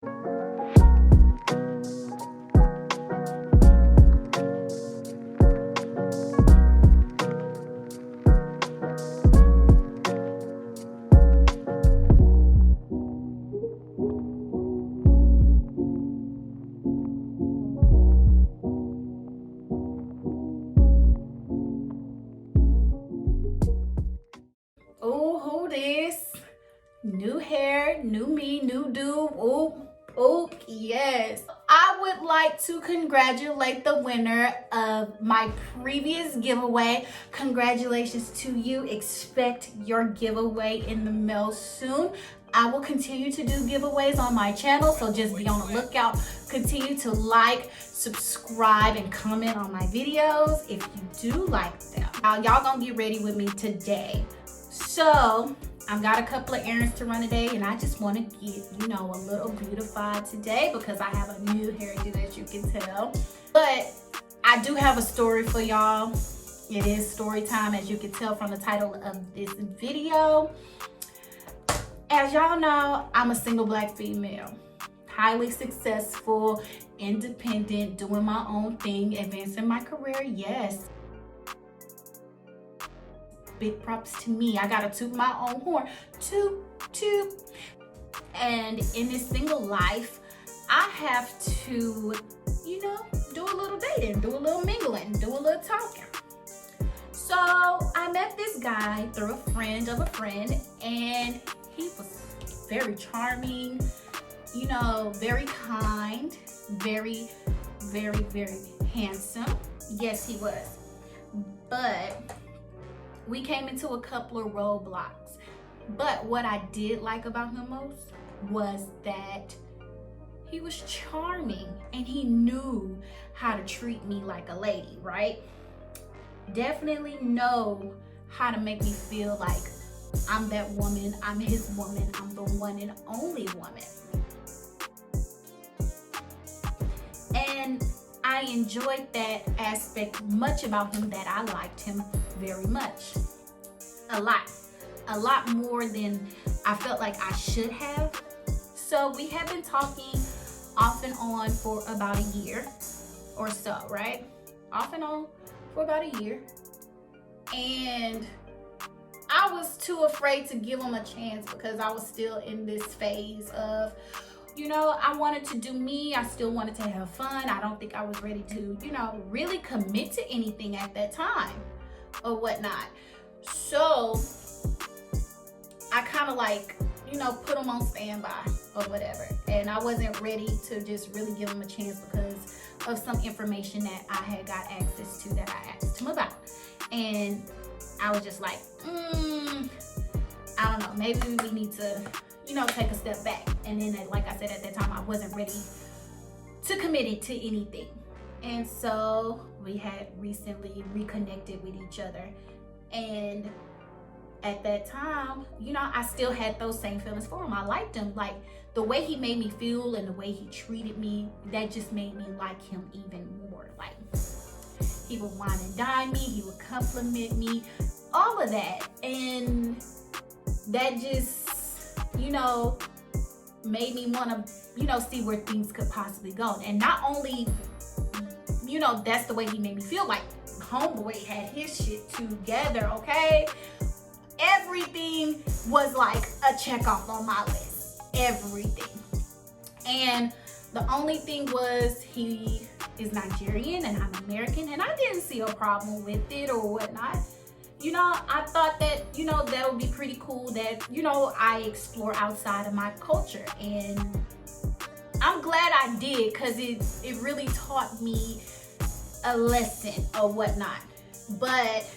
Oh, who this? New hair, new me, new dude. Oh, yes. I would like to congratulate the winner of my previous giveaway. Congratulations to you. Expect your giveaway in the mail soon. I will continue to do giveaways on my channel, so just be on the lookout. Continue to like, subscribe, and comment on my videos if you do like them. Now, y'all gonna get ready with me today. So I've got a couple of errands to run today, and I just want to get, a little beautified today because I have a new hairdo, as you can tell. But I do have a story for y'all. It is story time, as you can tell from the title of this video. As y'all know, I'm a single Black female, highly successful, independent, doing my own thing, advancing my career, yes. Big props to me. I gotta toot my own horn. Toot, toot. And in this single life, I have to, do a little dating, do a little mingling, do a little talking. So I met this guy through a friend of a friend, and he was very charming, very kind, very, very, very handsome. Yes, he was. But we came into a couple of roadblocks. But what I did like about him most was that he was charming and he knew how to treat me like a lady, right? Definitely know how to make me feel like I'm that woman, I'm his woman, I'm the one and only woman. And I enjoyed that aspect much about him, that I liked him very much. A lot more than I felt like I should have. So we have been talking off and on for about a year or so, right? Off and on for about a year. And I was too afraid to give him a chance because I was still in this phase of, I wanted to do me. I still wanted to have fun. I don't think I was ready to, really commit to anything at that time or whatnot. So I kind of put him on standby or whatever. And I wasn't ready to just really give him a chance because of some information that I had got access to that I asked him about. And I was just like, I don't know, maybe we need to, take a step back. And then, like I said, at that time, I wasn't ready to commit it to anything. And so we had recently reconnected with each other. And at that time, I still had those same feelings for him. I liked him. Like, the way he made me feel and the way he treated me, that just made me like him even more. Like, he would wine and dine me, he would compliment me, all of that. And that just, made me want to, see where things could possibly go. And not only, that's the way he made me feel. Like, homeboy had his shit together, okay? Everything was like a check off on my list. Everything. And the only thing was, he is Nigerian and I'm American, and I didn't see a problem with it or whatnot. I thought that, that would be pretty cool that, I explore outside of my culture. And I'm glad I did, because it really taught me a lesson or whatnot. But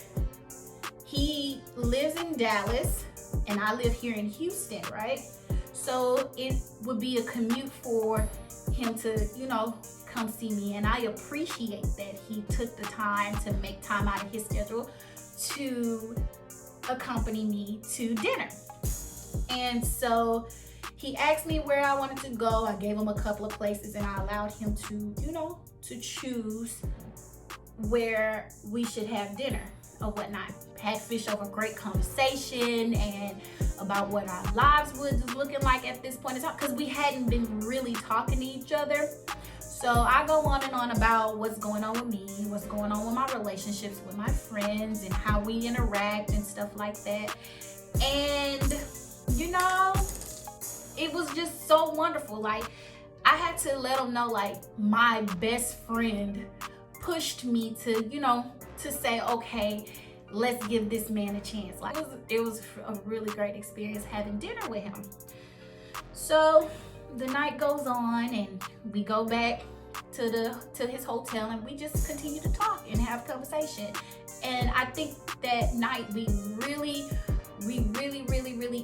he lives in Dallas and I live here in Houston, right? So it would be a commute for him to, come see me. And I appreciate that he took the time to make time out of his schedule to accompany me to dinner. And so he asked me where I wanted to go. I gave him a couple of places and I allowed him to, to choose where we should have dinner or whatnot. Had fish over great conversation and about what our lives was looking like at this point in time, because we hadn't been really talking to each other. So I go on and on about what's going on with me, what's going on with my relationships with my friends, and how we interact and stuff like that. And you know, it was just so wonderful. Like, I had to let him know, like, my best friend pushed me to, you know, to say, okay, let's give this man a chance. Like, it was a really great experience having dinner with him. So the night goes on and we go back to his hotel, and we just continue to talk and have conversation. And I think that night we really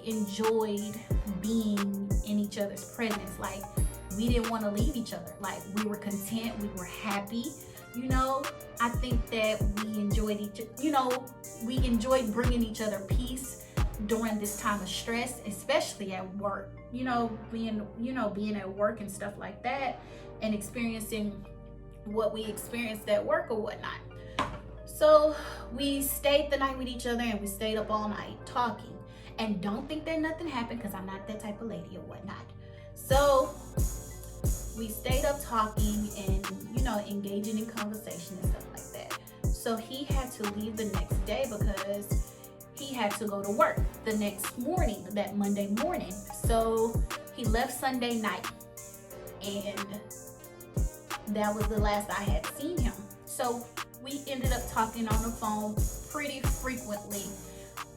enjoyed being in each other's presence. Like, we didn't want to leave each other. Like, we were content, we were happy. You know, I think that we enjoyed we enjoyed bringing each other peace during this time of stress, especially at work. You know, being at work and stuff like that, and experiencing what we experienced at work or whatnot. So we stayed the night with each other, and we stayed up all night talking. And don't think that nothing happened, because I'm not that type of lady or whatnot. So we stayed up talking and, you know, engaging in conversation and stuff like that. So he had to leave the next day because he had to go to work the next morning, that Monday morning. So he left Sunday night, and that was the last I had seen him. So we ended up talking on the phone pretty frequently,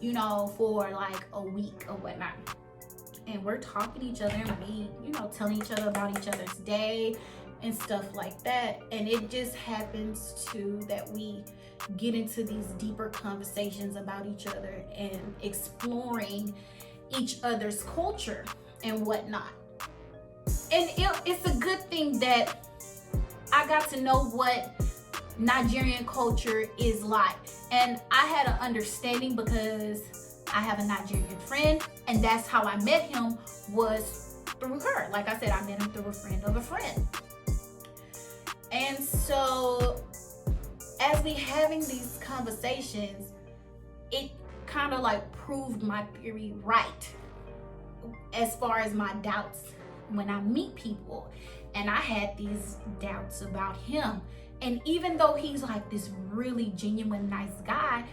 you know, for like a week or whatnot. And we're talking to each other, and we, you know, telling each other about each other's day and stuff like that. And it just happens to that we get into these deeper conversations about each other and exploring each other's culture and whatnot. And it's a good thing that I got to know what Nigerian culture is like. And I had an understanding because I have a Nigerian friend, and that's how I met him, was through her. Like I said, I met him through a friend of a friend. And so as we having these conversations, it kind of like proved my theory right as far as my doubts when I meet people. And I had these doubts about him. And even though he's like this really genuine, nice guy,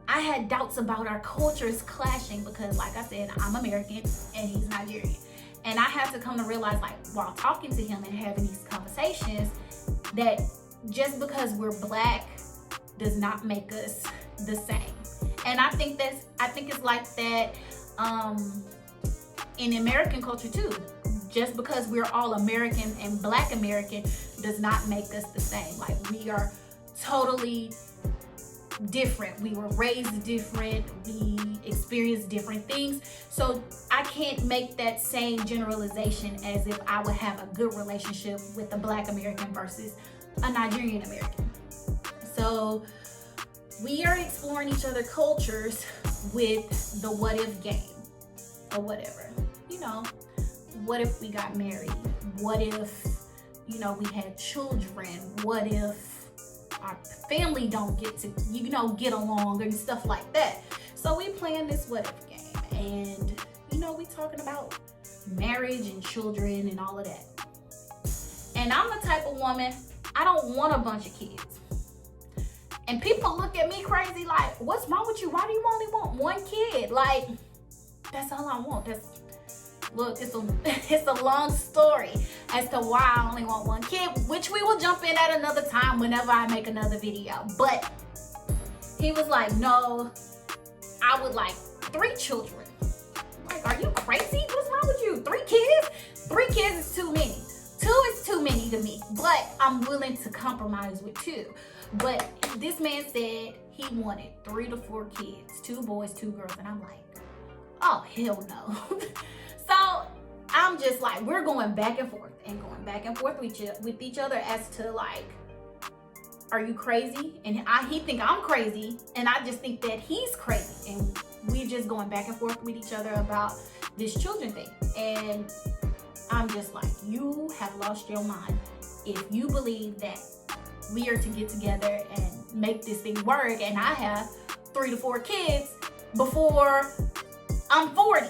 I had doubts about our cultures clashing because, like I said, I'm American and he's Nigerian. And I had to come to realize, like, while talking to him and having these conversations, that just because we're Black does not make us the same. And I think it's like that in American culture too. Just because we're all American and Black American does not make us the same. Like, we are totally different. We were raised different. We experience different things. So I can't make that same generalization as if I would have a good relationship with a Black American versus a Nigerian American. So we are exploring each other's cultures with the what if game or whatever. You know, what if we got married? What if, you know, we had children? What if our family don't get to, you know, get along and stuff like that? So we playing this what if game, and, you know, we talking about marriage and children and all of that. And I'm the type of woman, I don't want a bunch of kids. And people look at me crazy like, what's wrong with you? Why do you only want one kid? Like, that's all I want. Look, it's a long story as to why I only want one kid, which we will jump in at another time whenever I make another video. But he was like, no, I would like 3 children. I'm like, are you crazy? What's wrong with you? 3 kids? 3 kids is too many. 2 is too many to me, but I'm willing to compromise with 2. But this man said he wanted 3 to 4 kids, 2 boys, 2 girls. And I'm like, oh, hell no. So I'm just like, we're going back and forth with each other as to like, are you crazy? And he think I'm crazy, and I just think that he's crazy. And we're just going back and forth with each other about this children thing. And I'm just like, you have lost your mind if you believe that we are to get together and make this thing work, and I have 3 to 4 kids before I'm 40.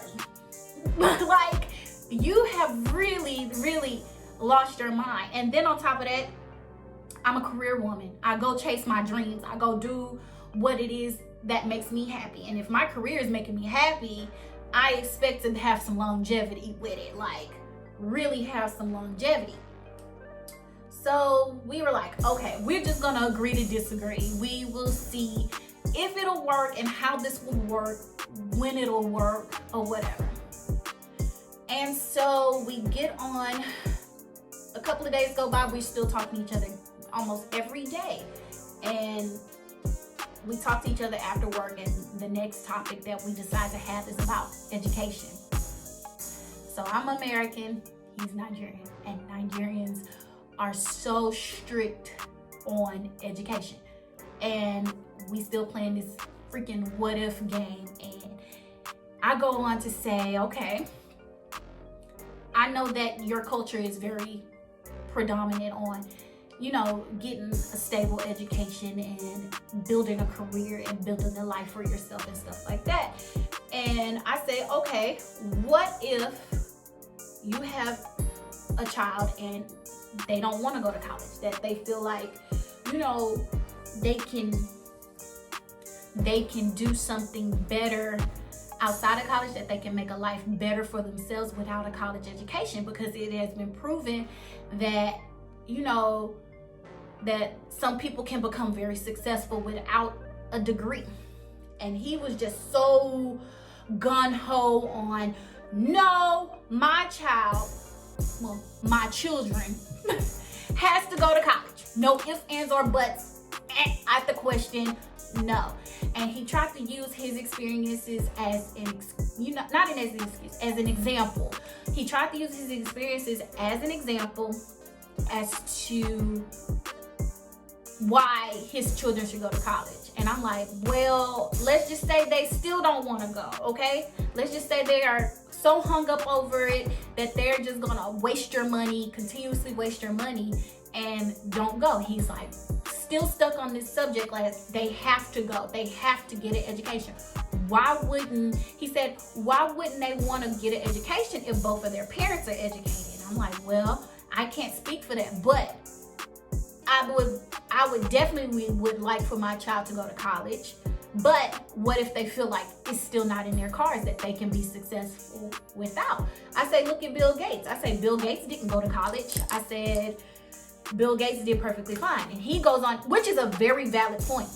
Like, you have really, really lost your mind. And then on top of that, I'm a career woman. I go chase my dreams. I go do what it is that makes me happy. And if my career is making me happy, I expect to have some longevity with it. Like, really have some longevity. So we were like, okay, we're just gonna agree to disagree. We will see if it'll work and how this will work, when it'll work, or whatever. And so we get on, a couple of days go by, we're still talking to each other almost every day. And we talk to each other after work, and the next topic that we decide to have is about education. So I'm American, he's Nigerian, and Nigerians are so strict on education. And we still playing this freaking what if game. And I go on to say, okay, I know that your culture is very predominant on, you know, getting a stable education and building a career and building a life for yourself and stuff like that. And I say, okay, what if you have a child and they don't want to go to college, that they feel like, you know, they can do something better outside of college, that they can make a life better for themselves without a college education, because it has been proven that, you know, that some people can become very successful without a degree. And he was just so gun-ho on, no, my child, well, my children has to go to college. No ifs, ands, or buts at the question, no. And he tried to use his experiences as an, not as an excuse, as an example. He tried to use his experiences as an example as to why his children should go to college. And I'm like, well, let's just say they still don't want to go, okay? Let's just say they are so hung up over it that they're just gonna waste your money, continuously waste your money, and don't go. He's like, still stuck on this subject, like they have to go, they have to get an education. Why wouldn't, he said, why wouldn't they want to get an education if both of their parents are educated? I'm like, well, I can't speak for that, but I would definitely would like for my child to go to college. But what if they feel like it's still not in their cards that they can be successful without? I say, look at Bill Gates. I say, Bill Gates didn't go to college. I said, Bill Gates did perfectly fine. And he goes on, which is a very valid point.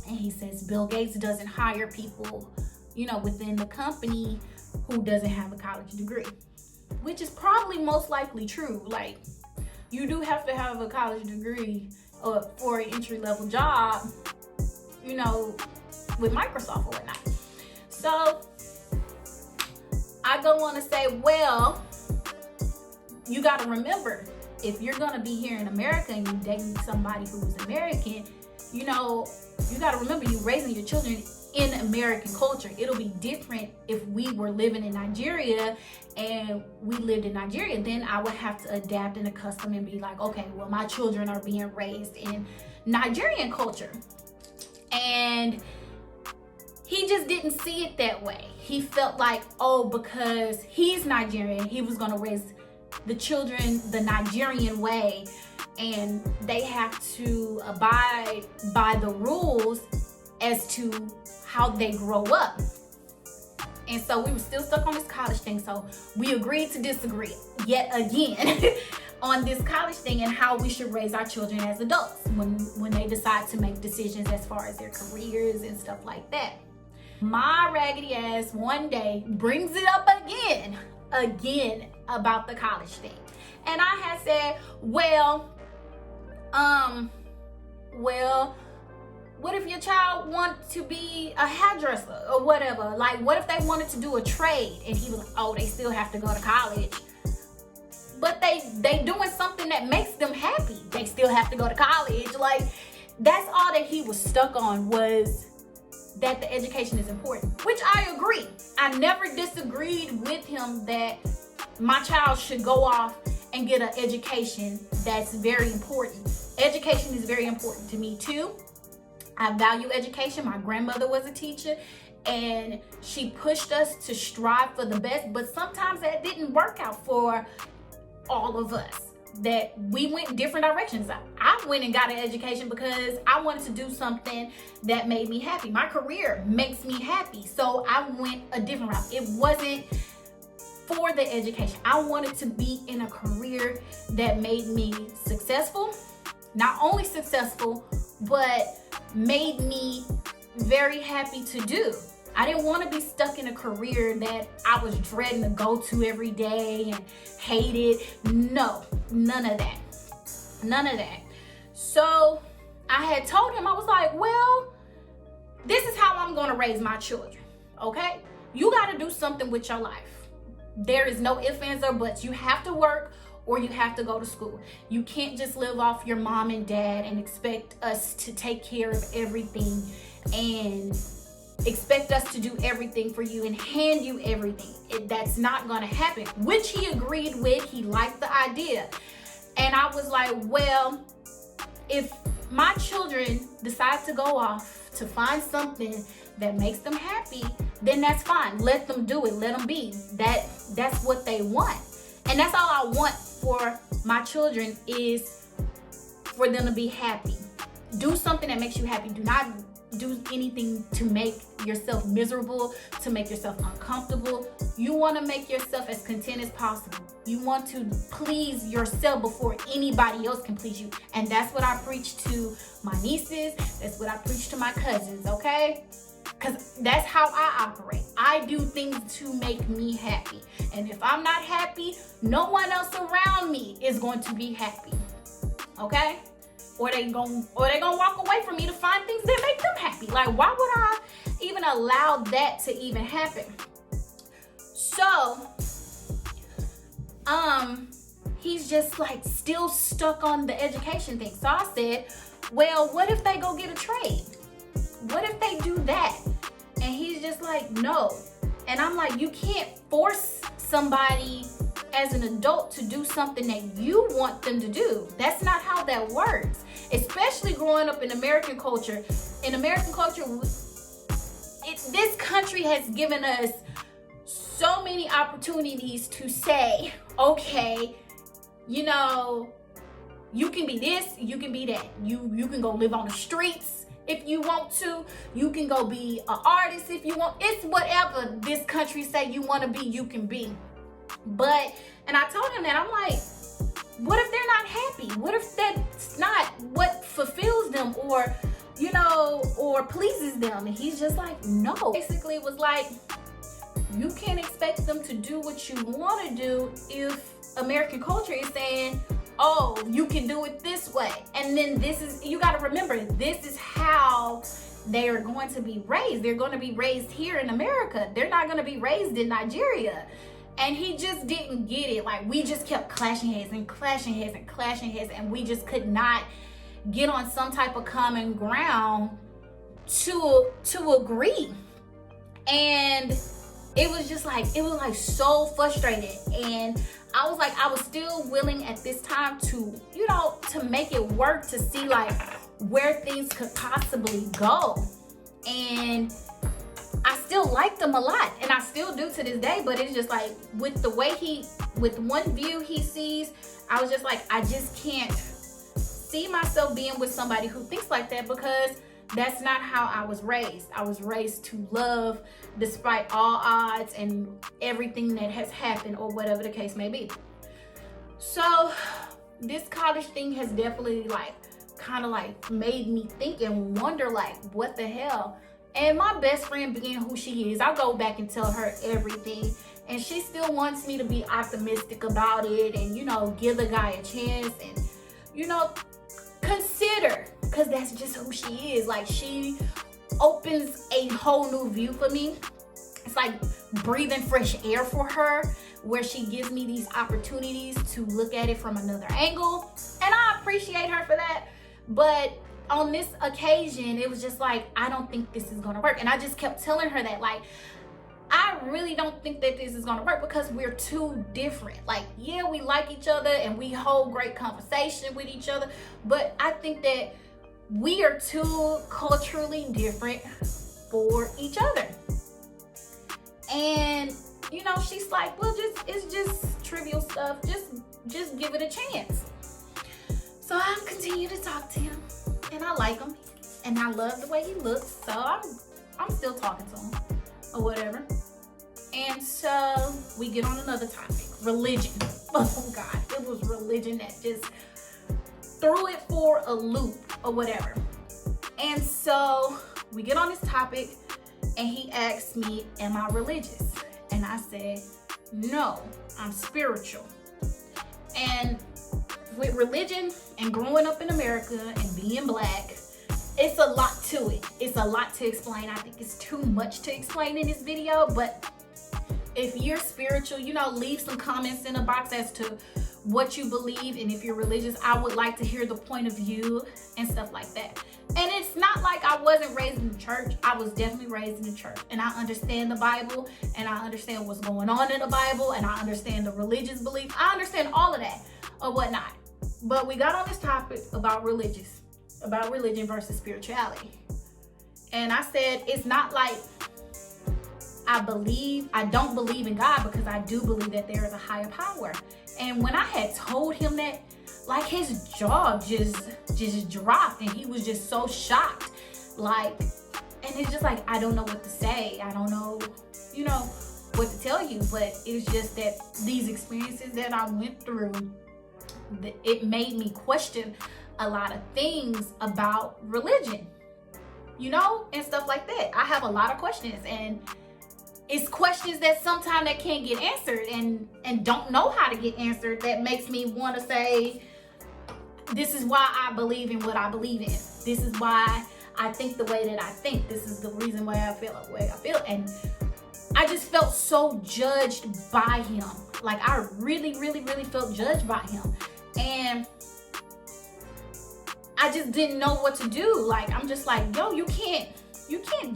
And he says, Bill Gates doesn't hire people, you know, within the company who doesn't have a college degree, which is probably most likely true. Like, you do have to have a college degree for an entry-level job, you know, with Microsoft or whatnot. So I go on to say, well, you got to remember, if you're going to be here in America and you're dating somebody who is American, you know, you got to remember, you're raising your children in American culture. It'll be different if we were living in Nigeria and we lived in Nigeria. Then I would have to adapt and accustom and be like, okay, well, my children are being raised in Nigerian culture. And he just didn't see it that way. He felt like, oh, because he's Nigerian, he was going to raise the children the Nigerian way, and they have to abide by the rules as to how they grow up. And so we were still stuck on this college thing. So we agreed to disagree yet again on this college thing and how we should raise our children as adults when they decide to make decisions as far as their careers and stuff like that. My raggedy ass one day brings it up again about the college thing. And I had said, well, what if your child wants to be a hairdresser or whatever? Like, what if they wanted to do a trade? And he was like, oh, they still have to go to college. But they doing something that makes them happy. They still have to go to college. Like, that's all that he was stuck on, was that the education is important, which I agree. I never disagreed with him that my child should go off and get an education. That's very important. Education is very important to me too. I value education. My grandmother was a teacher, and she pushed us to strive for the best, but sometimes that didn't work out for all of us. That we went different directions. I went and got an education because I wanted to do something that made me happy. My career makes me happy, so I went a different route. It wasn't for the education. I wanted to be in a career that made me successful. Not only successful, but made me very happy to do. I didn't want to be stuck in a career that I was dreading to go to every day and hated. No, none of that. None of that. So I had told him, I was like, well, this is how I'm going to raise my children. Okay? You got to do something with your life. There is no ifs, ands, or buts. You have to work or you have to go to school. You can't just live off your mom and dad and expect us to take care of everything and expect us to do everything for you and hand you everything. That's not gonna happen, which he agreed with. He liked the idea. And I was like, well, if my children decide to go off to find something that makes them happy, then that's fine. Let them do it. Let them be. That's what they want. And that's all I want for my children, is for them to be happy. Do something that makes you happy. Do not do anything to make yourself miserable, to make yourself uncomfortable. You want to make yourself as content as possible. You want to please yourself before anybody else can please you. And that's what I preach to my nieces. That's what I preach to my cousins, okay? Because that's how I operate. I do things to make me happy. And if I'm not happy, no one else around me is going to be happy. Okay? Or they gonna walk away from me to find things that make them happy. Like, why would I even allow that to even happen? So, he's just like still stuck on the education thing. So I said, well, what if they go get a trade? What if they do that? And he's just like, no. And I'm like, you can't force somebody as an adult to do something that you want them to do. That's not how that works. Especially growing up in American culture. In American culture, this country has given us so many opportunities to say, okay, you know, you can be this, you can be that. You can go live on the streets if you want to. You can go be an artist if you want. It's whatever this country say you want to be, you can be. But, and I told him that, I'm like, what if they're not happy? What if that's not what fulfills them or, you know, or pleases them? And he's just like, no. Basically, it was like, you can't expect them to do what you want to do if American culture is saying, oh, you can do it this way. And then this is, you got to remember, this is how they are going to be raised. They're going to be raised here in America. They're not going to be raised in Nigeria. And he just didn't get it. Like, we just kept clashing heads and clashing heads and clashing heads, and we just could not get on some type of common ground to agree. And it was just like, it was like so frustrated. And I was like, I was still willing at this time to, you know, to make it work, to see like where things could possibly go. And I still liked him a lot, and I still do to this day, but it's just like, with the way with one view he sees, I was just like, I just can't see myself being with somebody who thinks like that, because that's not how I was raised. I was raised to love despite all odds and everything that has happened, or whatever the case may be. So this college thing has definitely like kind of like made me think and wonder, like, what the hell? And my best friend being who she is, I go back and tell her everything, and she still wants me to be optimistic about it and, you know, give the guy a chance and, you know, consider, because that's just who she is. Like, she opens a whole new view for me. It's like breathing fresh air for her, where she gives me these opportunities to look at it from another angle, and I appreciate her for that. But on this occasion, it was just like, I don't think this is gonna work. And I just kept telling her that, like, I really don't think that this is gonna work, because we're too different. Like, yeah, we like each other and we hold great conversation with each other, but I think that we are too culturally different for each other. And you know, she's like, well, it's just trivial stuff. Just give it a chance. So I continue to talk to him, and I like him, and I love the way he looks. So I'm still talking to him or whatever. And so we get on another topic, religion. Oh God, it was religion that just threw it for a loop or whatever. And so we get on this topic, and he asked me, am I religious? And I said, no, I'm spiritual. And with religion and growing up in America and being black, it's a lot to it. It's a lot to explain. I think it's too much to explain in this video, but if you're spiritual, you know, leave some comments in the box as to what you believe, and if you're religious, I would like to hear the point of view and stuff like that. And it's not like I wasn't raised in the church. I was definitely raised in the church, and I understand the Bible, and I understand what's going on in the Bible, and I understand the religious belief. I understand all of that or whatnot. But we got on this topic about religion versus spirituality. And I said, it's not like I don't believe in God, because I do believe that there is a higher power. And when I had told him that, like, his jaw just dropped, and he was just so shocked. Like, and it's just like, I don't know what to say. I don't know, you know, what to tell you. But it's just that these experiences that I went through, it made me question a lot of things about religion, you know, and stuff like that. I have a lot of questions, and it's questions that sometimes that can't get answered and don't know how to get answered. That makes me want to say, this is why I believe in what I believe in. This is why I think the way that I think. This is the reason why I feel the way I feel. And I just felt so judged by him. Like, I really, really, really felt judged by him. And I just didn't know what to do. Like, I'm just like, yo, you can't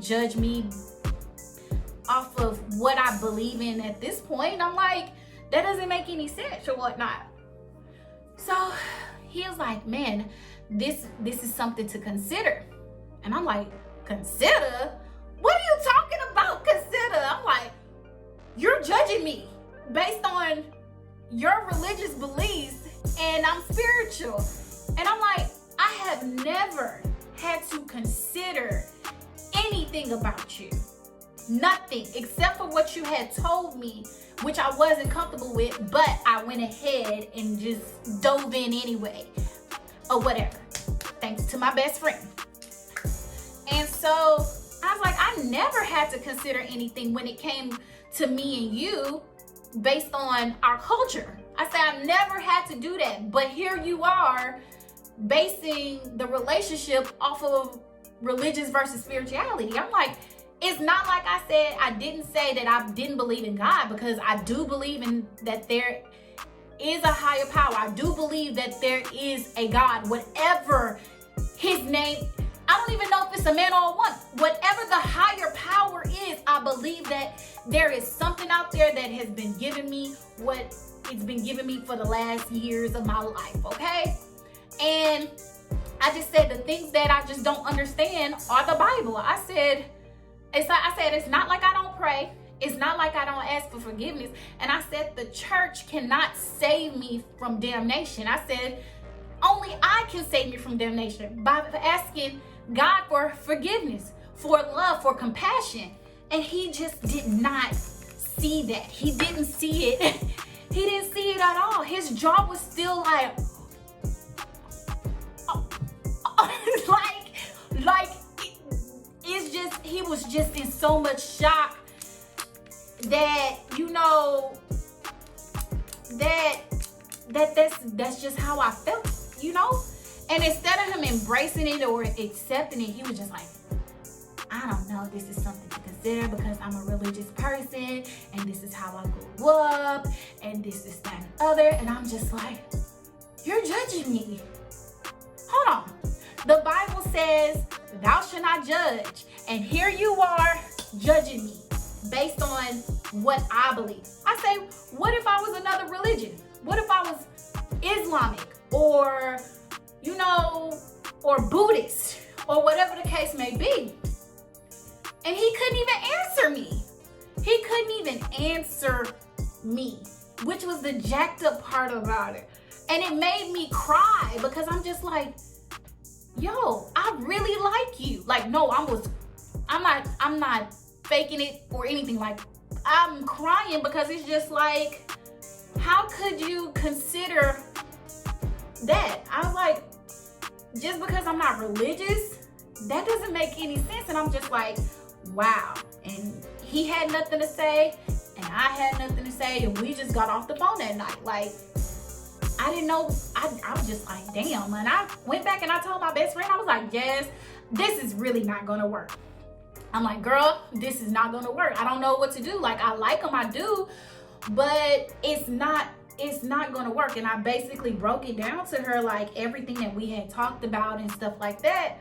judge me off of what I believe in at this point. I'm like, that doesn't make any sense or whatnot. So he was like, man, this is something to consider. And I'm like, consider? What are you talking about, consider? I'm like, you're judging me based on your religious beliefs, and I'm spiritual. And I'm like, I have never had to consider anything about you. Nothing, except for what you had told me, which I wasn't comfortable with, but I went ahead and just dove in anyway, or whatever, thanks to my best friend. And so I was like, I never had to consider anything when it came to me and you based on our culture. I said, I never had to do that, but here you are basing the relationship off of religious versus spirituality. I'm like, it's not like I said, I didn't say that I didn't believe in God, because I do believe in that there is a higher power. I do believe that there is a God, whatever his name. I don't even know if it's a man or a woman. Whatever the higher power is, I believe that there is something out there that has been giving me what it's been giving me for the last years of my life, okay? And I just said, the things that I just don't understand are the Bible. I said, it's not like I don't pray. It's not like I don't ask for forgiveness. And I said, the church cannot save me from damnation. I said, only I can save me from damnation by asking God for forgiveness, for love, for compassion. And he just did not see that. He didn't see it. He didn't see it at all. His jaw was still like, like it's just, he was just in so much shock that, you know, that's just how I felt, you know? And instead of him embracing it or accepting it, he was just like, I don't know, this is something to consider because I'm a religious person and this is how I grew up and this is that and other. And I'm just like, you're judging me. Hold on. The Bible says, thou shalt not judge. And here you are judging me based on what I believe. I say, what if I was another religion? What if I was Islamic or, you know, or Buddhist or whatever the case may be. And he couldn't even answer me. He couldn't even answer me, which was the jacked up part about it. And it made me cry because I'm just like, yo, I really like you. Like, no, I'm not faking it or anything. Like, I'm crying because it's just like, how could you consider that? I was like, just because I'm not religious, that doesn't make any sense. And I'm just like, wow. And he had nothing to say, and I had nothing to say, and we just got off the phone that night. Like, I didn't know. I was just like, damn. And I went back and I told my best friend, I was like, Jazz, this is really not gonna work. I'm like, girl, this is not gonna work. I don't know what to do. Like, I like him, I do, but it's not gonna work. And I basically broke it down to her, like everything that we had talked about and stuff like that.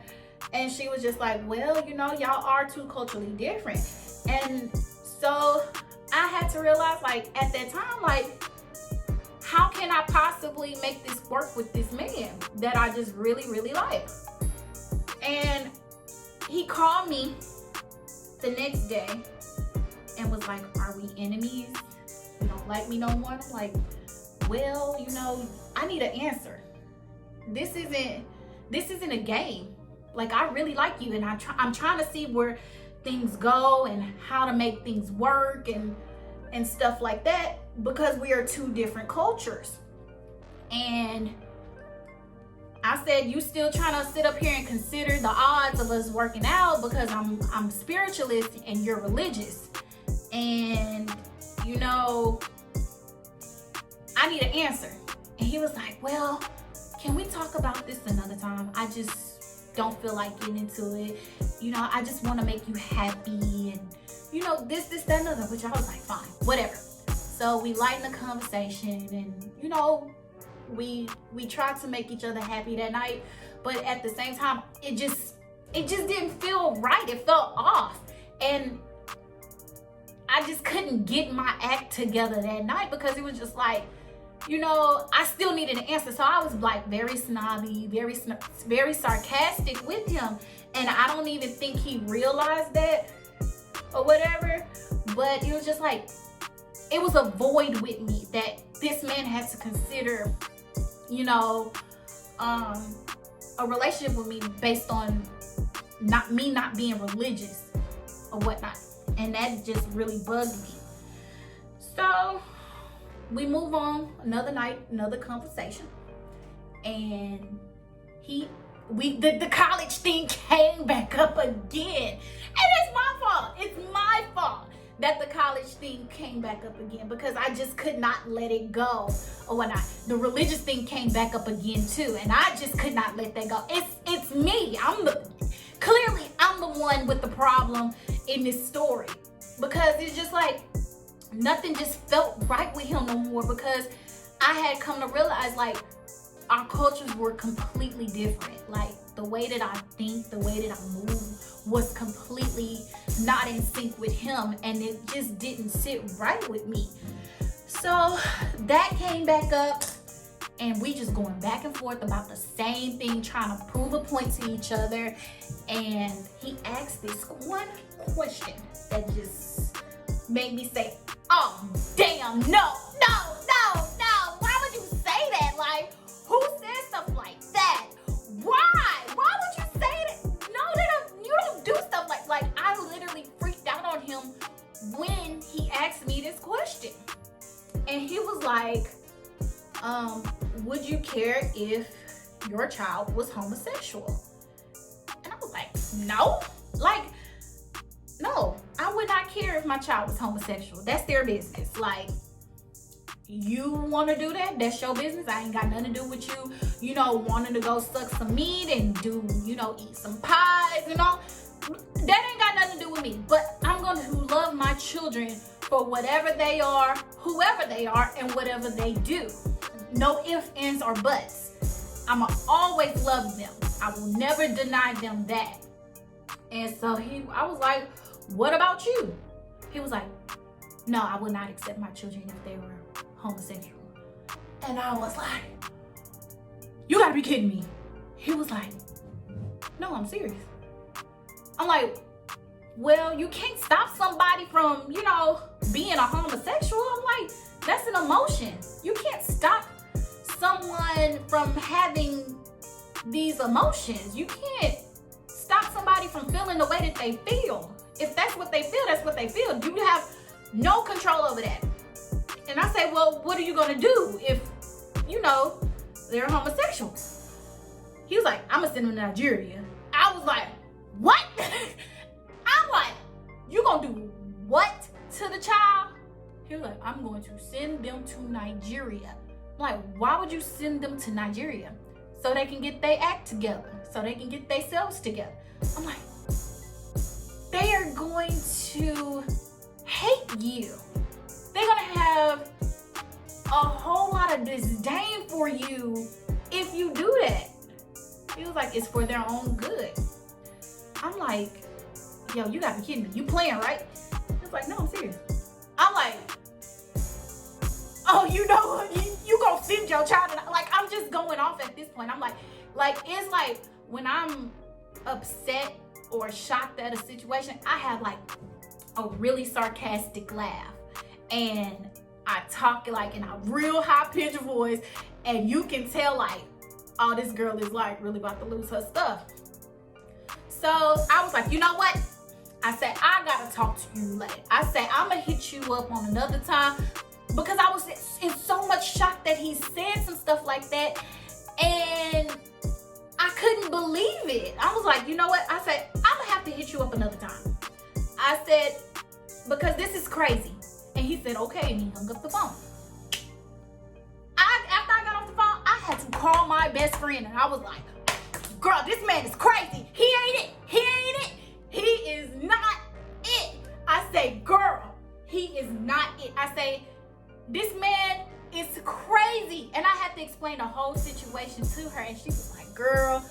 And she was just like, well, you know, y'all are too culturally different. And so I had to realize, like, at that time, like, how can I possibly make this work with this man that I just really, really like? And he called me the next day and was like, are we enemies? You don't like me no more? I'm like, well, you know, I need an answer. This isn't a game. Like, I really like you, and I'm trying to see where things go and how to make things work and stuff like that, because we are two different cultures. And I said, you still trying to sit up here and consider the odds of us working out because I'm spiritualist and you're religious. And, you know, I need an answer. And he was like, well, can we talk about this another time? I just don't feel like getting into it. You know, I just want to make you happy, and, you know, this, that, and other. Which I was like, fine, whatever. So we lightened the conversation, and, you know, we tried to make each other happy that night. But at the same time, it just didn't feel right. It felt off. And I just couldn't get my act together that night because it was just like, you know, I still needed an answer. So I was like very snobby, very sarcastic with him. And I don't even think he realized that or whatever. But it was just like, it was a void with me that this man had to consider, you know, a relationship with me based on not being religious or whatnot. And that just really bugged me. So we move on, another night, another conversation. And the college thing came back up again. And it's my fault. It's my fault that the college thing came back up again because I just could not let it go or whatnot. The religious thing came back up again too, and I just could not let that go. It's me. I'm the one with the problem in this story, because it's just like nothing just felt right with him no more, because I had come to realize, like, our cultures were completely different. Like, the way that I think, the way that I move was completely not in sync with him, and it just didn't sit right with me. So that came back up, and we just going back and forth about the same thing, trying to prove a point to each other. And he asked this one question that just made me say, oh, damn, no. Why would you say that? Like, who says stuff like that? Why would you say that? No, you don't do stuff like I literally freaked out on him when he asked me this question. And he was like, would you care if your child was homosexual? And I was like, no. Like, no, I would not care if my child was homosexual. That's their business. Like, you want to do that? That's your business. I ain't got nothing to do with you, you know, wanting to go suck some meat and do, you know, eat some pies, you know. That ain't got nothing to do with me. But I'm going to love my children for whatever they are, whoever they are, and whatever they do. No ifs, ands, or buts. I'ma always love them. I will never deny them that. And so I was like, what about you? He was like, no, I would not accept my children if they were homosexual. And I was like, you gotta be kidding me. He was like, no, I'm serious. I'm like, well, you can't stop somebody from, you know, being a homosexual. I'm like, that's an emotion. You can't stop someone from having these emotions. You can't stop somebody from feeling the way that they feel. If that's what they feel, that's what they feel. You have no control over that. And I say, well, what are you gonna do if, you know, they're homosexual? He was like, I'm gonna send them to Nigeria. I was like, what? I'm like, you gonna do what to the child? He was like, I'm going to send them to Nigeria. I'm like, why would you send them to Nigeria? So they can get their act together, so they can get themselves together. I'm like, they are going to hate you. They're gonna have a whole lot of disdain for you if you do that. He was like, it's for their own good. I'm like, yo, you gotta be kidding me. You playing, right? He was like, no, I'm serious. I'm like, oh, you know what? You gonna send your child? Like, I'm just going off at this point. I'm like, it's like when I'm upset or shocked at a situation, I have like a really sarcastic laugh. And I talk like in a real high pitched voice. And you can tell like, oh, this girl is like really about to lose her stuff. So I was like, you know what? I said, I gotta talk to you later. I said, I'm gonna hit you up on another time, because I was in so much shock that he said some stuff like that. And I couldn't believe it. I was like, you know what? I said, I'm gonna have to hit you up another time. I said, because this is crazy. And he said, okay, and he hung up the phone. After I got off the phone, I had to call my best friend, and I was like, girl, this man is crazy. He ain't it. He ain't it. He is not it. I say, girl, he is not it. I say, this man is crazy. And I had to explain the whole situation to her, and she was like, girl,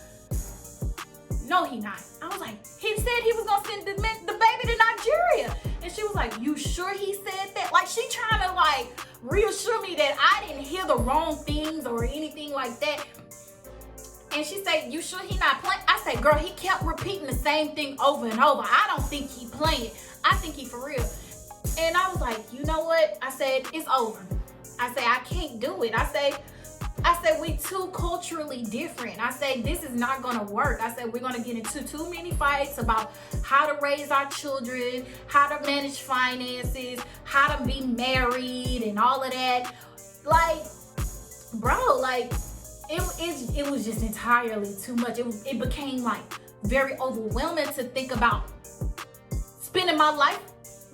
no, he not. I was like, he said he was gonna send the baby to Nigeria. And she was like, you sure he said that? Like, she trying to like reassure me that I didn't hear the wrong things or anything like that. And she said, you sure he not playing? I said, girl, he kept repeating the same thing over and over. I don't think he playing. I think he for real. And I was like, you know what? I said, it's over. I said, I can't do it. I said, we too culturally different. I said, this is not gonna work. I said, we're gonna get into too many fights about how to raise our children, how to manage finances, how to be married and all of that. Like, bro, like, it was just entirely too much. It became like very overwhelming to think about spending my life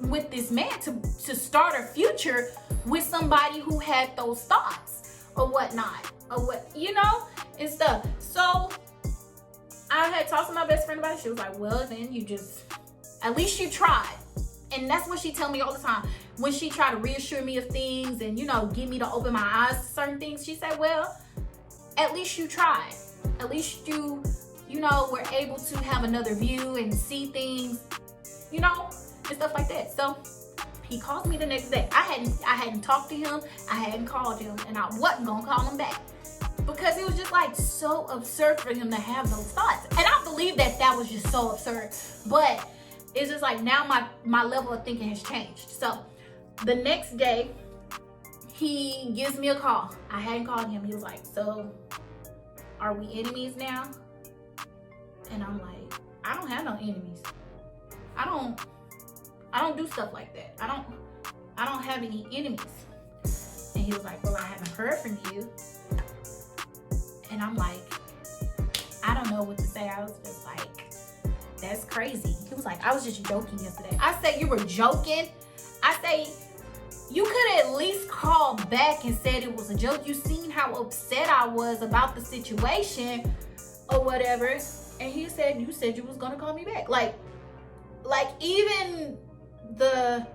with this man, to start a future with somebody who had those thoughts or whatnot, or what, you know, and stuff. So I had talked to my best friend about it. She was like, well, then you just, at least you tried. And that's what she tell me all the time. When she tried to reassure me of things and, you know, get me to open my eyes to certain things, she said, well, at least you tried. At least you know, were able to have another view and see things, you know, and stuff like that. So he called me the next day. I hadn't talked to him. I hadn't called him, and I wasn't gonna call him back, because it was just like so absurd for him to have those thoughts. And I believe that was just so absurd. But it's just like now my level of thinking has changed. So the next day, he gives me a call. I hadn't called him. He was like, so are we enemies now? And I'm like, I don't have no enemies. I don't do stuff like that. I don't have any enemies. And he was like, well, I haven't heard from you. And I'm like, I don't know what to say. I was just like, that's crazy. He was like, I was just joking yesterday. I said, you were joking? I say, you could at least call back and said it was a joke. You seen how upset I was about the situation or whatever. And he said, you said you was gonna call me back. Like even the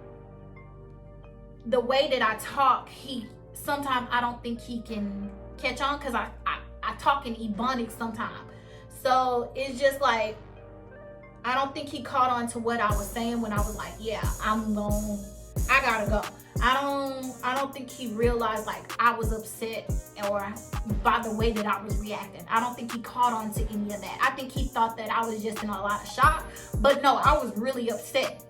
way that I talk, sometimes I don't think he can catch on, because I talk in Ebonics sometimes. So it's just like, I don't think he caught on to what I was saying when I was like, yeah, I'm gonna I gotta go. I don't think he realized like I was upset or by the way that I was reacting. I don't think he caught on to any of that. I think he thought that I was just in a lot of shock, but no, I was really upset.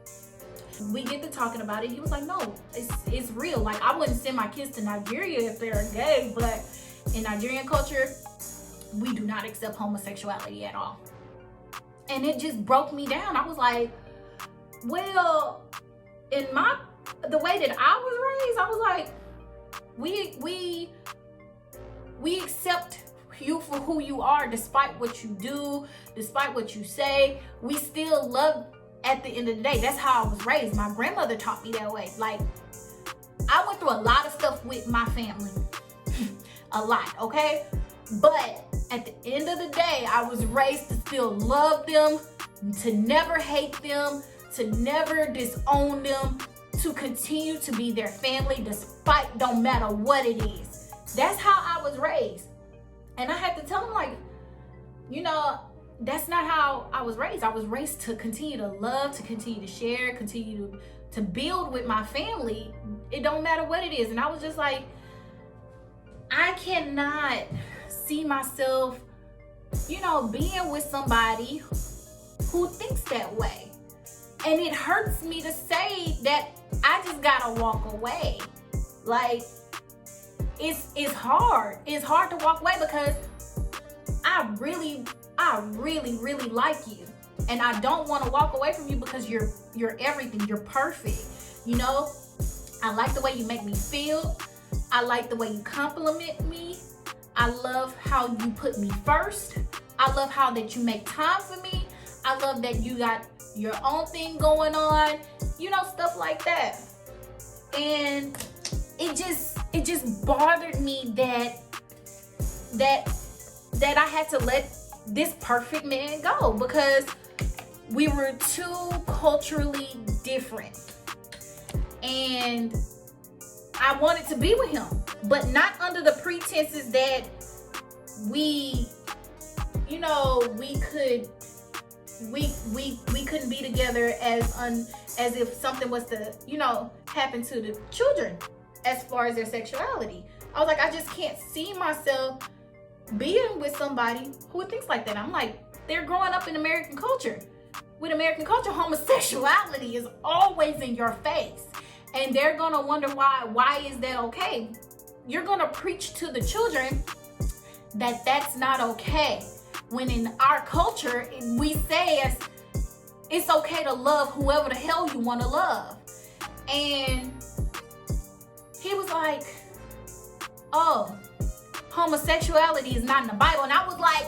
We get to talking about it. He was like, no, it's real. Like, I wouldn't send my kids to Nigeria if they're gay, but in Nigerian culture, we do not accept homosexuality at all. And it just broke me down. I was like, well, in the way that I was raised, I was like, we accept you for who you are, despite what you do, despite what you say. We still love. At the end of the day, that's how I was raised. My grandmother taught me that way. Like, I went through a lot of stuff with my family. A lot, okay? But at the end of the day, I was raised to still love them, to never hate them, to never disown them, to continue to be their family despite, don't matter what it is. That's how I was raised. And I had to tell them, like, you know, that's not how I was raised. I was raised to continue to love, to continue to share, continue to build with my family. It don't matter what it is. And I was just like, I cannot see myself, you know, being with somebody who thinks that way. And it hurts me to say that I just gotta walk away. Like, it's hard. It's hard to walk away because I really like you, and I don't want to walk away from you because you're everything. You're perfect. You know, I like the way you make me feel. I like the way you compliment me. I love how you put me first. I love how that you make time for me. I love that you got your own thing going on. You know, stuff like that. And it just bothered me that I had to let this perfect man go because we were too culturally different. And I wanted to be with him, but not under the pretenses that we couldn't be together as if something was to, you know, happen to the children as far as their sexuality. I was like, I just can't see myself being with somebody who thinks like that. I'm like, they're growing up in American culture. With American culture, homosexuality is always in your face. And they're gonna wonder why is that okay? You're gonna preach to the children that that's not okay. When in our culture, we say it's okay to love whoever the hell you wanna love. And he was like, oh, homosexuality is not in the Bible. And I was like,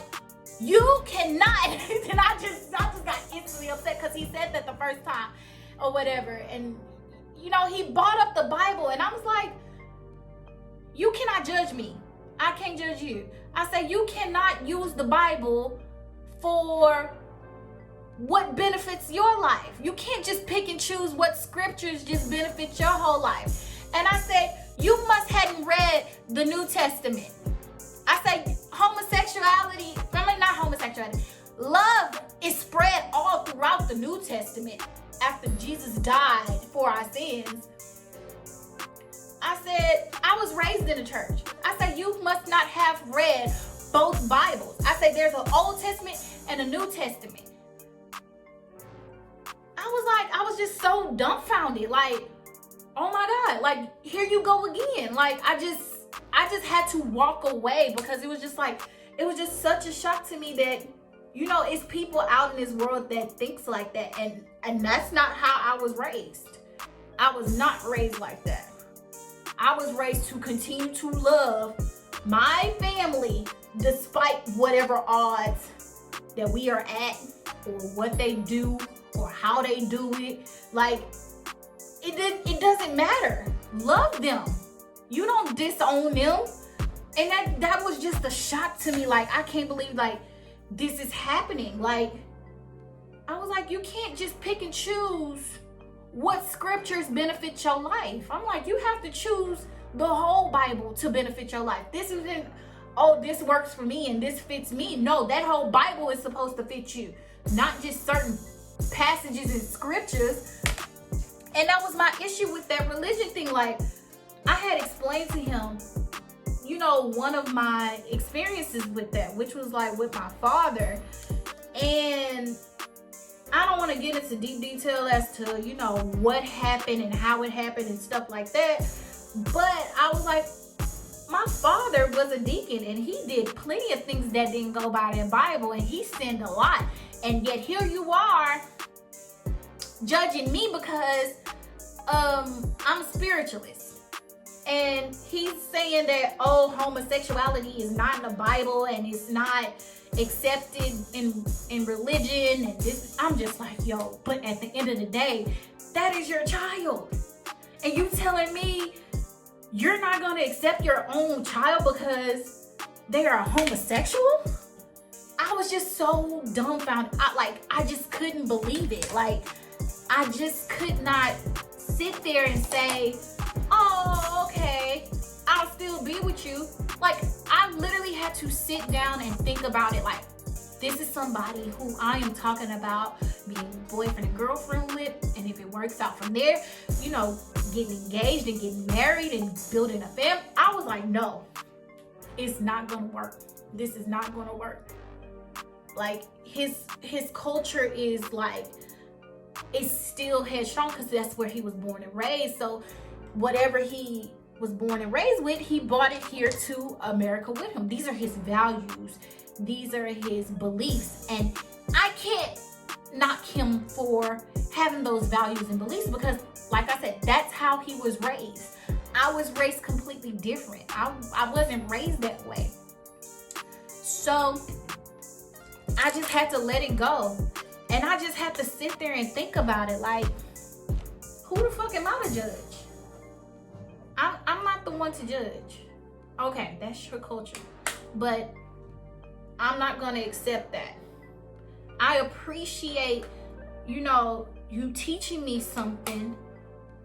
you cannot. And I just got instantly upset because he said that the first time or whatever. And, you know, he brought up the Bible. And I was like, you cannot judge me. I can't judge you. I say, you cannot use the Bible for what benefits your life. You can't just pick and choose what scriptures just benefit your whole life. And I said, you must hadn't read the New Testament. I say homosexuality, I mean not homosexuality, love is spread all throughout the New Testament after Jesus died for our sins. I said, I was raised in a church. I said, you must not have read both Bibles. I said, there's an Old Testament and a New Testament. I was just so dumbfounded. Like, oh my God, like, here you go again. Like, I just had to walk away because it was just such a shock to me that, you know, it's people out in this world that thinks like that. And that's not how I was raised. I was not raised like that. I was raised to continue to love my family despite whatever odds that we are at or what they do or how they do it. Like, it doesn't matter. Love them. You don't disown them. And that was just a shock to me. Like, I can't believe, like, this is happening. Like, I was like, you can't just pick and choose what scriptures benefit your life. I'm like, you have to choose the whole Bible to benefit your life. This isn't, oh, this works for me and this fits me. No, that whole Bible is supposed to fit you, not just certain passages in scriptures. And that was my issue with that religion thing. Like, I had explained to him, you know, one of my experiences with that, which was like with my father. And I don't want to get into deep detail as to, you know, what happened and how it happened and stuff like that. But I was like, my father was a deacon and he did plenty of things that didn't go by the Bible, and he sinned a lot. And yet here you are judging me because I'm a spiritualist. And he's saying that, oh, homosexuality is not in the Bible and it's not accepted in religion and this. I'm just like, yo, but at the end of the day, that is your child. And you telling me you're not going to accept your own child because they are homosexual? I was just so dumbfounded. I just couldn't believe it. Like, I just could not sit there and say, oh, okay, I'll still be with you. Like, I literally had to sit down and think about it. Like, this is somebody who I am talking about being boyfriend and girlfriend with, and if it works out from there, you know, getting engaged and getting married and building a family. I was like, no, it's not gonna work. This is not gonna work. Like, his culture is like, it's still headstrong because that's where he was born and raised. So whatever he was born and raised with, he brought it here to America with him. These are his values. These are his beliefs. And I can't knock him for having those values and beliefs because, like I said, that's how he was raised. I was raised completely different. I wasn't raised that way. So I just had to let it go. And I just had to sit there and think about it. Like, who the fuck am I to judge? I'm not the one to judge. Okay, that's your culture. But I'm not going to accept that. I appreciate, you know, you teaching me something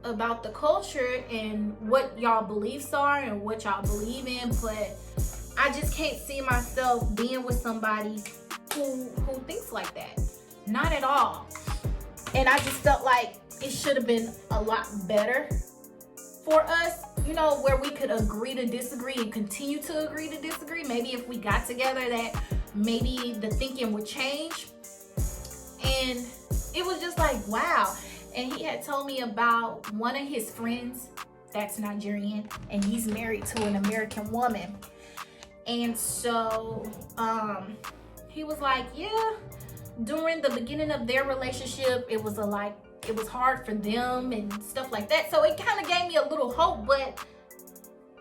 about the culture and what y'all beliefs are and what y'all believe in, but I just can't see myself being with somebody who thinks like that. Not at all. And I just felt like it should have been a lot better for us, you know, where we could agree to disagree and continue to agree to disagree. Maybe if we got together, that maybe the thinking would change. And it was just like, wow. And he had told me about one of his friends that's Nigerian, and he's married to an American woman. And so he was like, yeah, during the beginning of their relationship, it was hard for them and stuff like that. So it kind of gave me a little hope, but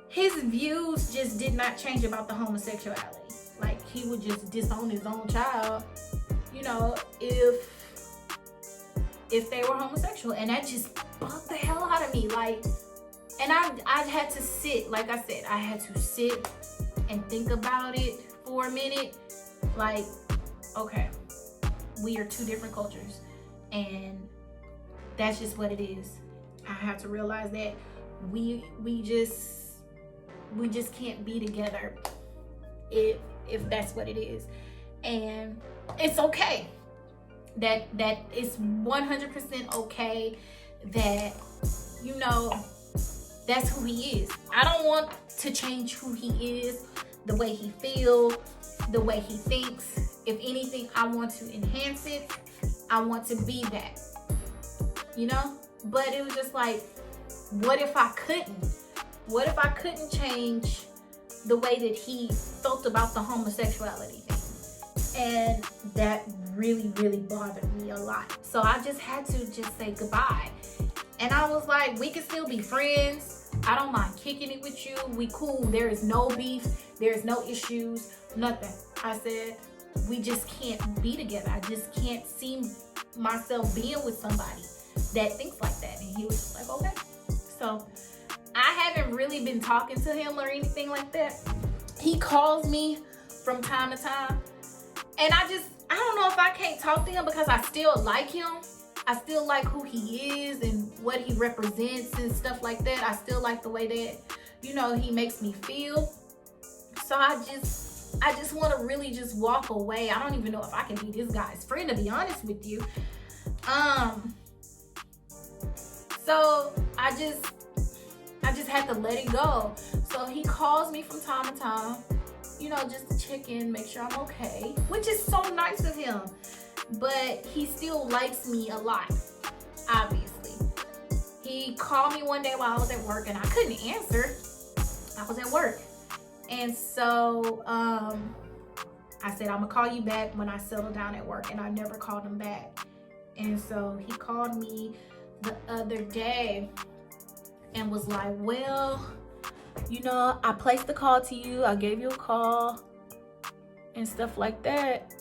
his views just did not change about the homosexuality. Like, he would just disown his own child, you know, if they were homosexual. And that just bugged the hell out of me. Like, and I had to sit, like I said, I had to sit and think about it for a minute. Like, okay, we are two different cultures, and that's just what it is. I have to realize that we just can't be together if that's what it is. And it's okay. That it's 100% okay that, you know, that's who he is. I don't want to change who he is, the way he feels, the way he thinks. If anything, I want to enhance it. I want to be that, you know? But it was just like, what if I couldn't? What if I couldn't change the way that he felt about the homosexuality thing? And that really, really bothered me a lot. So I just had to just say goodbye. And I was like, we can still be friends. I don't mind kicking it with you. We cool. There is no beef. There's no issues. Nothing. I said, we just can't be together. I just can't see myself being with somebody that thinks like that. And he was just like, okay. So I haven't really been talking to him or anything like that. He calls me from time to time. And I don't know if I can't talk to him because I still like him. I still like who he is and what he represents and stuff like that. I still like the way that, you know, he makes me feel. So I just want to really just walk away. I don't even know if I can be this guy's friend, to be honest with you. So I just had to let it go. So he calls me from time to time, you know, just to check in, make sure I'm okay, which is so nice of him. But he still likes me a lot, obviously. He called me one day while I was at work and I couldn't answer. I was at work. And so I said, I'm gonna call you back when I settle down at work, and I never called him back. And so he called me the other day and was like, well, you know, I placed the call to you, I gave you a call and stuff like that.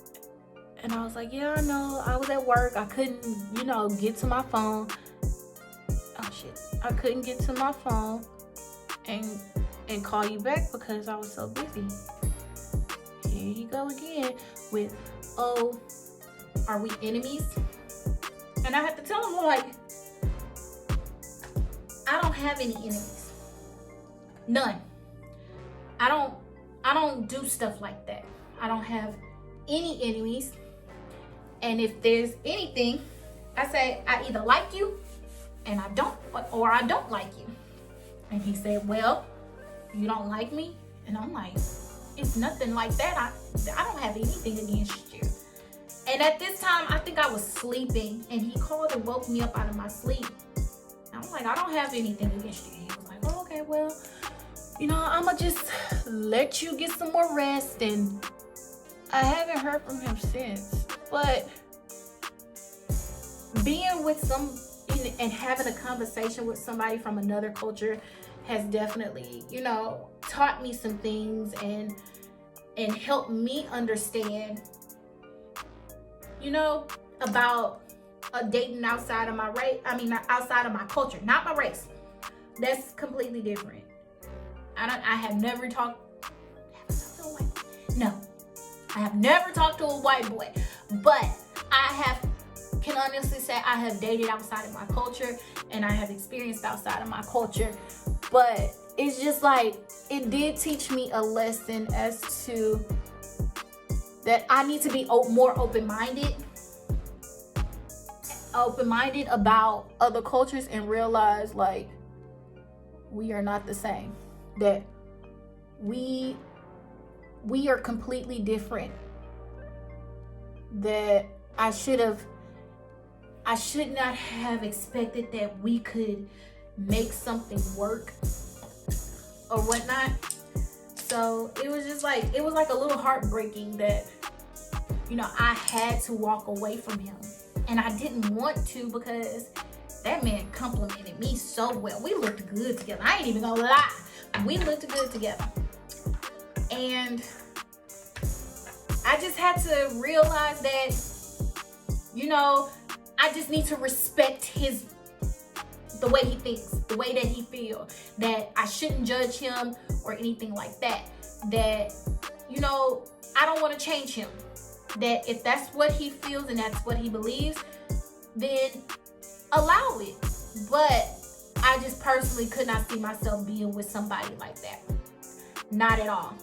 And I was like, yeah, I know, I was at work, I couldn't, you know, get to my phone. Oh shit, I couldn't get to my phone and call you back because I was so busy. Here you go again with, oh, are we enemies? And I had to tell him, like, I don't have any enemies. None. I don't do stuff like that. I don't have any enemies. And if there's anything, I say I either like you and I don't, or I don't like you. And he said, well, you don't like me? And I'm like, it's nothing like that. I don't have anything against you. And at this time, I think I was sleeping, and he called and woke me up out of my sleep. And I'm like, I don't have anything against you. He was like, oh, okay, well, you know, I'ma just let you get some more rest. And I haven't heard from him since. But being with and having a conversation with somebody from another culture has definitely, you know, taught me some things and helped me understand, you know, about dating outside of my race. I mean, outside of my culture, not my race. That's completely different. I have never talked to a white boy. No, I have never talked to a white boy, but I can honestly say I have dated outside of my culture and I have experienced outside of my culture. But it's just like, it did teach me a lesson as to that I need to be more open-minded about other cultures and realize, like, we are not the same. That we are completely different. That I should not have expected that we could make something work or whatnot. So it was just like, it was like a little heartbreaking that, you know, I had to walk away from him. And I didn't want to, because that man complimented me so well. We looked good together. I ain't even gonna lie. We looked good together. And I just had to realize that, you know, I just need to respect the way he thinks, the way that he feels, that I shouldn't judge him or anything like that. That, you know, I don't want to change him. That if that's what he feels and that's what he believes, then allow it. But I just personally could not see myself being with somebody like that. Not at all.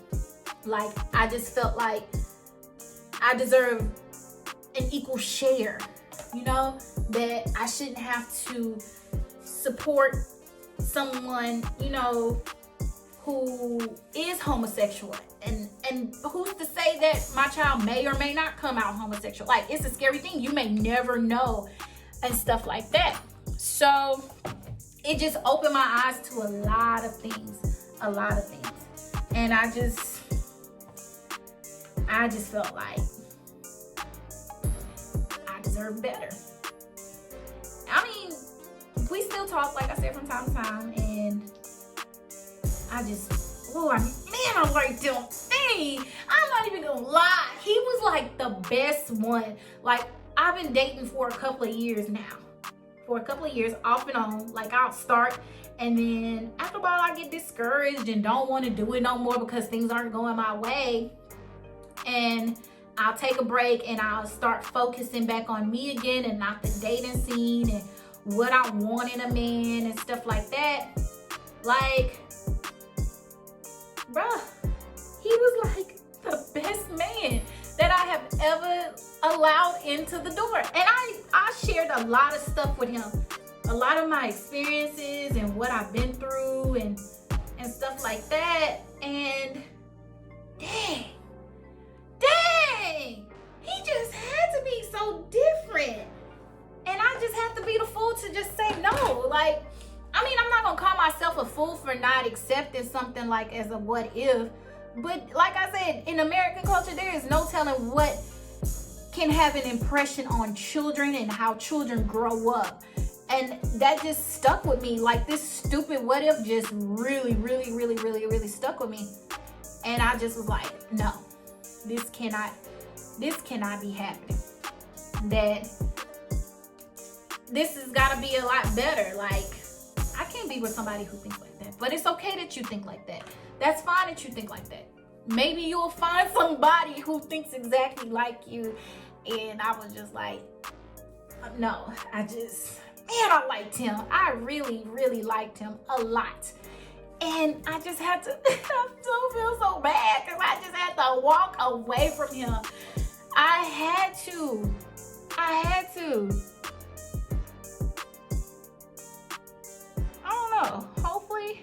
Like, I just felt like I deserve an equal share, you know, that I shouldn't have to support someone, you know, who is homosexual. And who's to say that my child may or may not come out homosexual? Like, it's a scary thing. You may never know and stuff like that. So it just opened my eyes to a lot of things. And I just felt like I deserve better. I mean, we still talk, like I said, from time to time, and I like them. Hey, I'm not even gonna lie. He was like the best one. Like, I've been dating for a couple of years now. For a couple of years, off and on. Like, I'll start, and then after a while I get discouraged and don't want to do it no more because things aren't going my way. And I'll take a break and I'll start focusing back on me again and not the dating scene and what I want in a man and stuff like that. Like, bruh, he was like the best man that I have ever allowed into the door. And I shared a lot of stuff with him. a lot of my experiences and what I've been through and stuff like that. And dang, he just had to be so different. And I just have to be the fool to just say no. Like, I mean, I'm not gonna call myself a fool for not accepting something like as a what if. But like I said, in American culture, there is no telling what can have an impression on children and how children grow up. And that just stuck with me. Like, this stupid what if just really stuck with me. And I just was like, no, this cannot be happening. That this has got to be a lot better. Like, I can't be with somebody who thinks like that. But it's okay that you think like that. That's fine that you think like that. Maybe you'll find somebody who thinks exactly like you. And I was just like, no, I liked him. I really liked him a lot. And I just had to, I still feel so bad because I just had to walk away from him. I had to. I don't know. Hopefully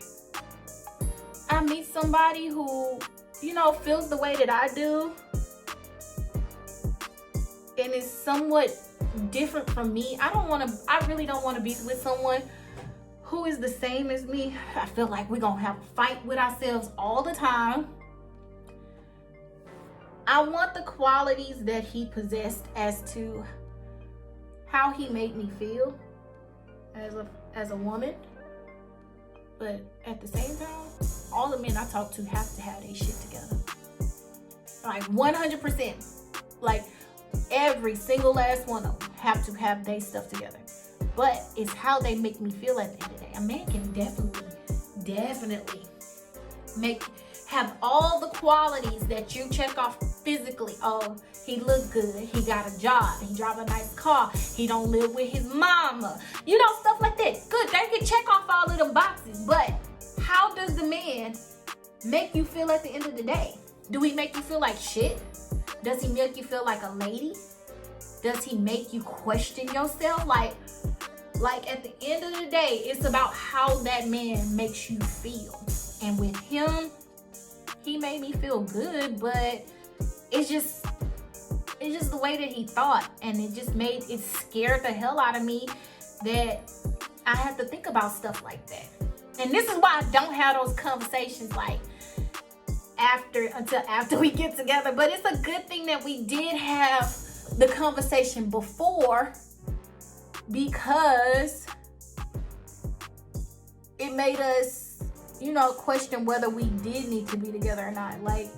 I meet somebody who, you know, feels the way that I do and is somewhat different from me. I really don't want to be with someone who is the same as me. I feel like we're gonna have a fight with ourselves all the time. I want the qualities that he possessed as to how he made me feel as a woman. But at the same time, all the men I talk to have to have their shit together. Like 100%. Like every single last one of them have to have their stuff together. But it's how they make me feel at the end of the day. A man can definitely have all the qualities that you check off physically. Oh, he look good, he got a job, he drive a nice car, he don't live with his mama, you know, stuff like that. Good, they can check off all of the boxes. But how does the man make you feel at the end of the day? Do he make you feel like shit? Does he make you feel like a lady? Does he make you question yourself? Like at the end of the day, it's about how that man makes you feel. And with him, he made me feel good, but it's just the way that he thought, and it scared the hell out of me that I had to think about stuff like that. And this is why I don't have those conversations like until after we get together. But it's a good thing that we did have the conversation before, because it made us, you know, question whether we did need to be together or not. Like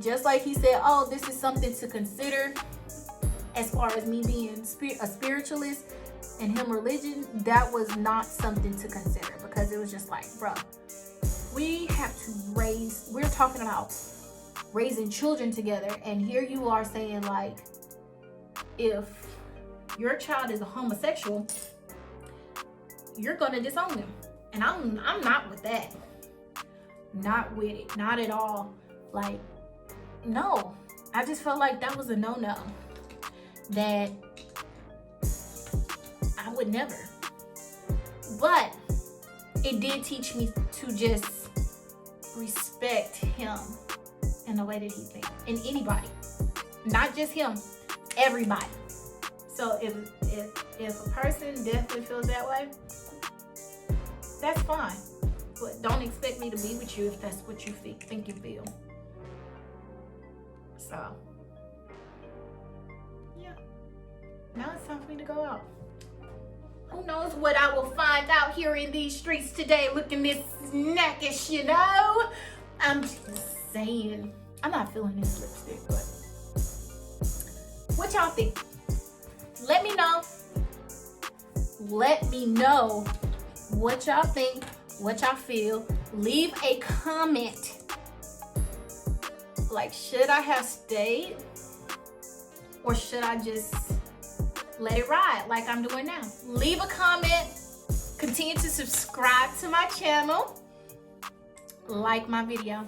just like he said, oh, this is something to consider as far as me being a spiritualist and him religion. That was not something to consider, because it was just like, bro, we're talking about raising children together, and here you are saying, like, if your child is a homosexual, you're gonna disown them. And I'm not with that. Not with it. Not at all. Like, no. I just felt like that was a no-no. That I would never. But it did teach me to just respect him in the way that he thinks. And anybody. Not just him. Everybody. So if a person definitely feels that way, that's fine. But don't expect me to be with you if that's what you think you feel. So, yeah. Now it's time for me to go out. Who knows what I will find out here in these streets today, looking this snackish, you know? I'm just saying. I'm not feeling this lipstick, but what y'all think? Let me know. Let me know what y'all think, what y'all feel. Leave a comment. Like, should I have stayed? Or should I just let it ride like I'm doing now? Leave a comment. Continue to subscribe to my channel. Like my video.